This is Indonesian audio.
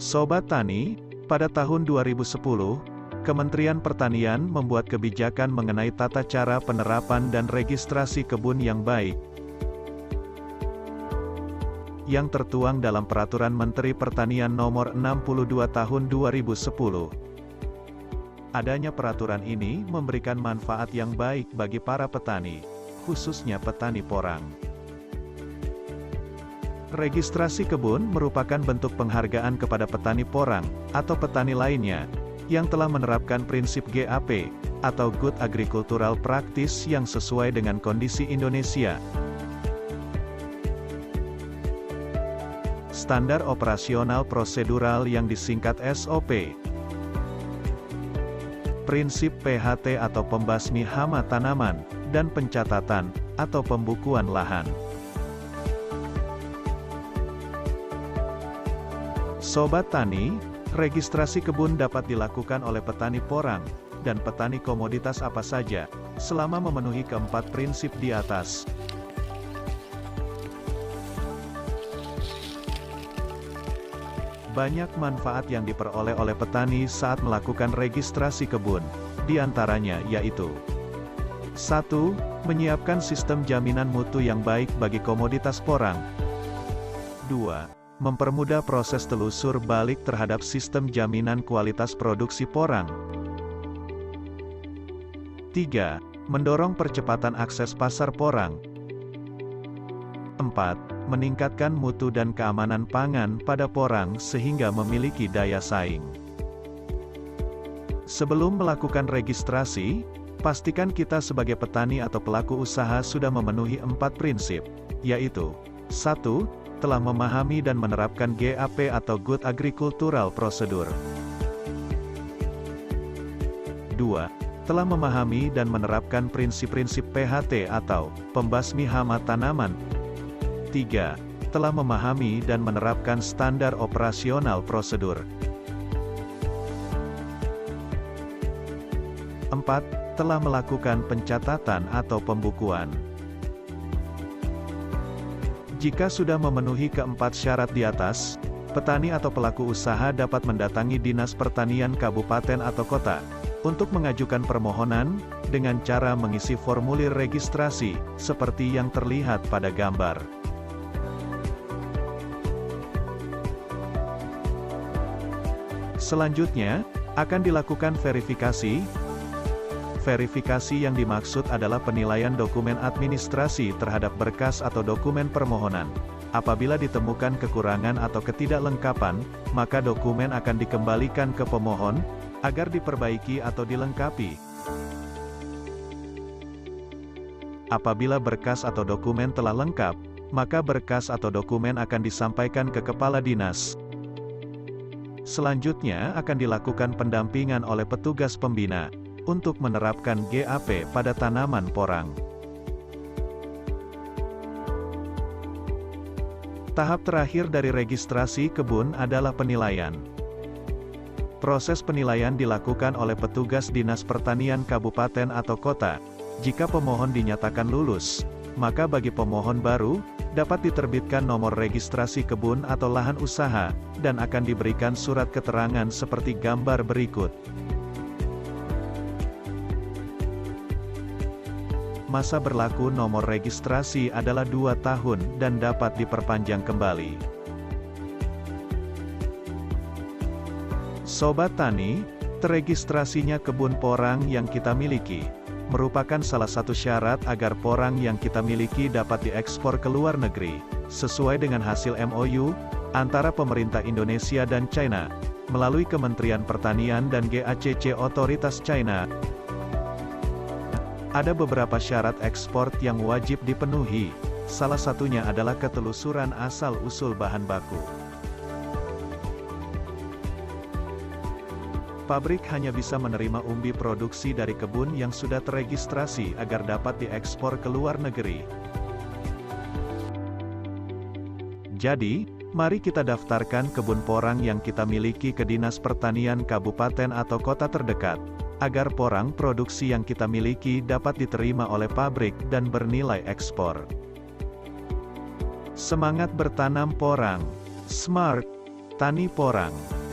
Sobat Tani, pada tahun 2010, Kementerian Pertanian membuat kebijakan mengenai tata cara penerapan dan registrasi kebun yang baik, yang tertuang dalam Peraturan Menteri Pertanian Nomor 62 Tahun 2010. Adanya peraturan ini memberikan manfaat yang baik bagi para petani, khususnya petani porang. Registrasi kebun merupakan bentuk penghargaan kepada petani porang, atau petani lainnya, yang telah menerapkan prinsip GAP, atau Good Agricultural Practice yang sesuai dengan kondisi Indonesia. Standar operasional prosedural yang disingkat SOP. Prinsip PHT atau pembasmi hama tanaman, dan pencatatan, atau pembukuan lahan. Sobat Tani, registrasi kebun dapat dilakukan oleh petani porang, dan petani komoditas apa saja, selama memenuhi keempat prinsip di atas. Banyak manfaat yang diperoleh oleh petani saat melakukan registrasi kebun, di antaranya yaitu 1. Menyiapkan sistem jaminan mutu yang baik bagi komoditas porang. 2. Mempermudah proses telusur balik terhadap sistem jaminan kualitas produksi porang. 3. Mendorong percepatan akses pasar porang. 4. Meningkatkan mutu dan keamanan pangan pada porang sehingga memiliki daya saing. Sebelum melakukan registrasi, pastikan kita sebagai petani atau pelaku usaha sudah memenuhi 4 prinsip, yaitu 1. Telah memahami dan menerapkan GAP atau Good Agricultural Procedure. 2. Telah memahami dan menerapkan prinsip-prinsip PHT atau pembasmi hama tanaman. 3. Telah memahami dan menerapkan standar operasional prosedur. 4. Telah melakukan pencatatan atau pembukuan. Jika sudah memenuhi keempat syarat di atas, petani atau pelaku usaha dapat mendatangi Dinas Pertanian Kabupaten atau Kota, untuk mengajukan permohonan, dengan cara mengisi formulir registrasi, seperti yang terlihat pada gambar. Selanjutnya, akan dilakukan verifikasi. Verifikasi yang dimaksud adalah penilaian dokumen administrasi terhadap berkas atau dokumen permohonan. Apabila ditemukan kekurangan atau ketidaklengkapan, maka dokumen akan dikembalikan ke pemohon, agar diperbaiki atau dilengkapi. Apabila berkas atau dokumen telah lengkap, maka berkas atau dokumen akan disampaikan ke Kepala Dinas. Selanjutnya akan dilakukan pendampingan oleh petugas pembina, untuk menerapkan GAP pada tanaman porang. Tahap terakhir dari registrasi kebun adalah penilaian. Proses penilaian dilakukan oleh petugas Dinas Pertanian Kabupaten atau Kota. Jika pemohon dinyatakan lulus, maka bagi pemohon baru, dapat diterbitkan nomor registrasi kebun atau lahan usaha, dan akan diberikan surat keterangan seperti gambar berikut. Masa berlaku nomor registrasi adalah 2 tahun dan dapat diperpanjang kembali. Sobat Tani, teregistrasinya kebun porang yang kita miliki merupakan salah satu syarat agar porang yang kita miliki dapat diekspor ke luar negeri, sesuai dengan hasil MOU antara pemerintah Indonesia dan China, melalui Kementerian Pertanian dan GACC Otoritas China. Ada beberapa syarat ekspor yang wajib dipenuhi, salah satunya adalah ketelusuran asal-usul bahan baku. Pabrik hanya bisa menerima umbi produksi dari kebun yang sudah teregistrasi agar dapat diekspor ke luar negeri. Jadi, mari kita daftarkan kebun porang yang kita miliki ke Dinas Pertanian Kabupaten atau Kota terdekat, agar porang produksi yang kita miliki dapat diterima oleh pabrik dan bernilai ekspor. Semangat bertanam porang, smart, Tani porang.